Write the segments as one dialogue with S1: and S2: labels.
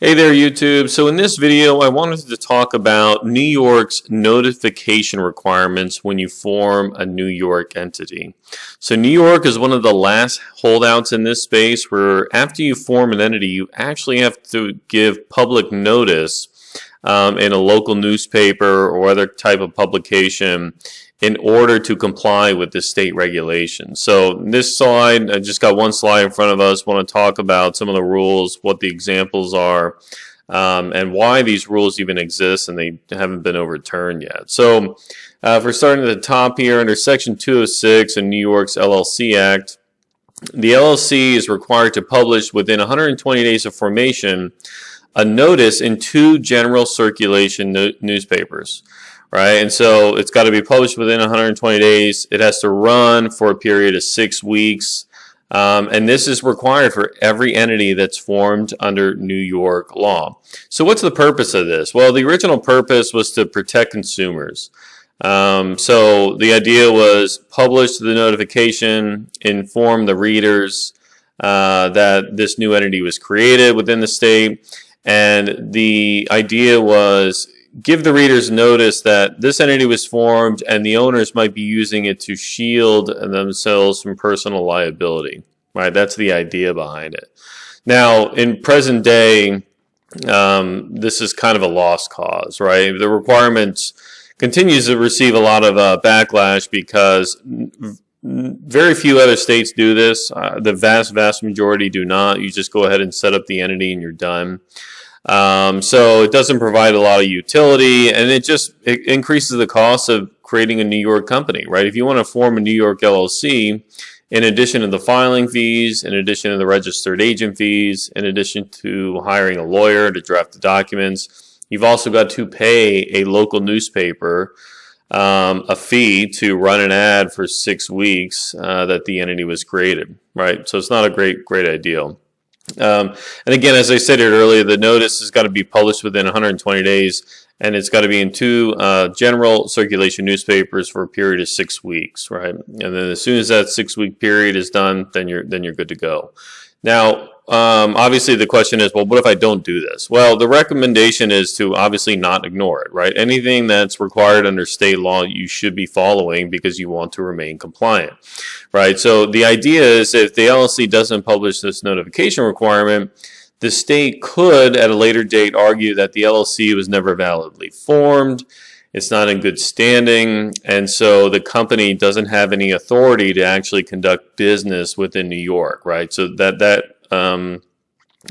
S1: Hey there, YouTube. So in this video, I wanted to talk about New York's notification requirements when you form a New York entity. So New York is one of the last holdouts in this space where after you form an entity, you actually have to give public notice in a local newspaper or other type of publication in order to comply with the state regulations. So this slide, I just got one slide in front of us. Want to talk about some of the rules, what the examples are, and why these rules even exist and they haven't been overturned yet. So if we're starting at the top here, under Section 206 in New York's LLC Act, the LLC is required to publish within 120 days of formation a notice in 2 general circulation newspapers. Right, and so it's got to be published within 120 days. It has to run for a period of 6 weeks, and this is required for every entity that's formed under New York law. So what's the purpose of this? Well, the original purpose was to protect consumers. So the idea was publish the notification, inform the readers that this new entity was created within the state, and the idea was give the readers notice that this entity was formed and the owners might be using it to shield themselves from personal liability. Right, that's the idea behind it. Now, in present day, this is kind of a lost cause, right? The requirements continues to receive a lot of backlash because very few other states do this. The vast majority do not. You just go ahead and set up the entity and you're done. So it doesn't provide a lot of utility, and it increases the cost of creating a New York company, right? If you want to form a New York LLC, in addition to the filing fees, in addition to the registered agent fees, in addition to hiring a lawyer to draft the documents, you've also got to pay a local newspaper a fee to run an ad for 6 weeks that the entity was created, right? So it's not a great idea. And again, as I said here earlier, the notice has got to be published within 120 days, and it's got to be in 2 general circulation newspapers for a period of 6 weeks, right? And then as soon as that 6-week period is done, then you're good to go. Now, obviously the question is, well, what if I don't do this? Well, the recommendation is to obviously not ignore it, right? Anything that's required under state law, you should be following because you want to remain compliant, right? So the idea is if the LLC doesn't publish this notification requirement, the state could at a later date argue that the LLC was never validly formed, it's not in good standing, and so the company doesn't have any authority to actually conduct business within New York, right? So that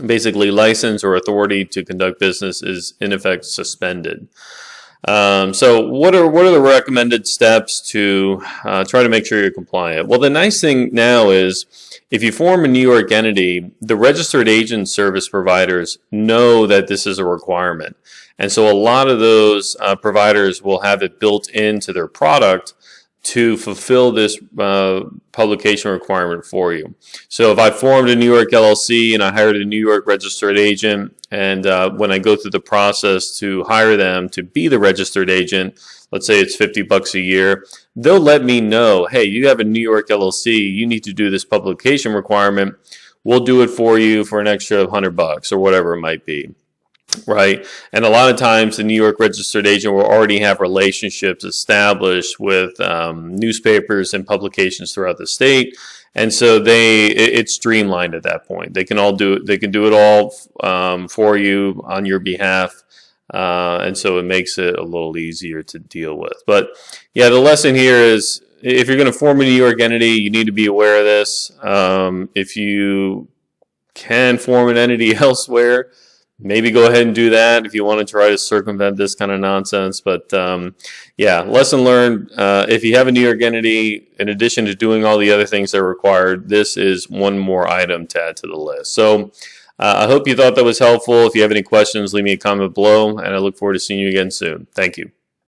S1: basically license or authority to conduct business is in effect suspended. So what are the recommended steps to try to make sure you're compliant? Well, the nice thing now is if you form a New York entity, the registered agent service providers know that this is a requirement. And so a lot of those providers will have it built into their product to fulfill this publication requirement for you. So if I formed a New York LLC and I hired a New York registered agent, and when I go through the process to hire them to be the registered agent, let's say it's $50 a year, they'll let me know, hey, you have a New York LLC, you need to do this publication requirement. We'll do it for you for an extra $100 or whatever it might be. Right, and a lot of times the New York registered agent will already have relationships established with newspapers and publications throughout the state, and so it's streamlined at that point. They can do it all for you on your behalf, and so it makes it a little easier to deal with. But yeah, the lesson here is if you're going to form a New York entity, you need to be aware of this. If you can form an entity elsewhere, maybe go ahead and do that if you want to try to circumvent this kind of nonsense. But yeah, lesson learned. If you have a New York entity, in addition to doing all the other things that are required, this is one more item to add to the list. So I hope you thought that was helpful. If you have any questions, leave me a comment below, and I look forward to seeing you again soon. Thank you.